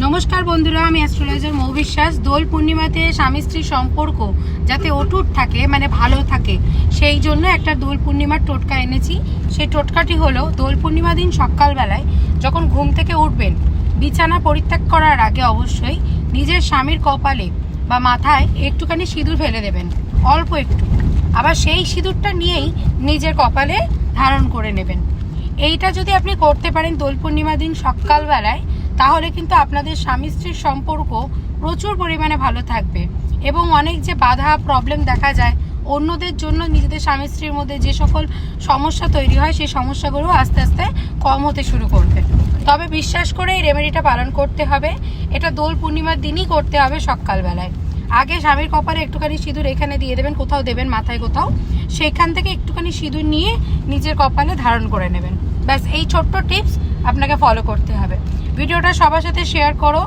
নমস্কার বন্ধুরা, আমি অ্যাস্ট্রোলজার মৌ বিশ্বাস। দোল পূর্ণিমাতে স্বামী স্ত্রীর সম্পর্ক যাতে অটুট থাকে, মানে ভালো থাকে, সেই জন্য একটা দোল পূর্ণিমার টোটকা এনেছি। সেই টোটকাটি হলো, দোল পূর্ণিমা দিন সকালবেলায় যখন ঘুম থেকে উঠবেন, বিছানা পরিত্যাগ করার আগে অবশ্যই নিজের স্বামীর কপালে বা মাথায় একটুখানি সিঁদুর ফেলে দেবেন, অল্প একটু। আবার সেই সিঁদুরটা নিয়েই নিজের কপালে ধারণ করে নেবেন। এইটা যদি আপনি করতে পারেন দোল পূর্ণিমা দিন সকালবেলায়, তাহলে কিন্তু আপনাদের স্বামী স্ত্রীর সম্পর্ক প্রচুর পরিমাণে ভালো থাকবে। এবং অনেক যে বাধা প্রবলেম দেখা যায় অন্যদের জন্য, নিজেদের স্বামী স্ত্রীর মধ্যে যে সকল সমস্যা তৈরি হয়, সেই সমস্যাগুলো আস্তে আস্তে কম হতে শুরু করবে। তবে বিশ্বাস করে এই রেমেডিটা পালন করতে হবে। এটা দোল পূর্ণিমার দিনই করতে হবে সকালবেলায়। আগে স্বামীর কপালে একটুখানি সিঁদুর এখানে দিয়ে দেবেন, কোথাও দেবেন, মাথায় কোথাও, সেখান থেকে একটুখানি সিঁদুর নিয়ে নিজের কপালে ধারণ করে নেবেন। ব্যাস, এই ছোট্ট টিপস আপনাকে ফলো করতে হবে। ভিডিওটা সবার সাথে শেয়ার করো।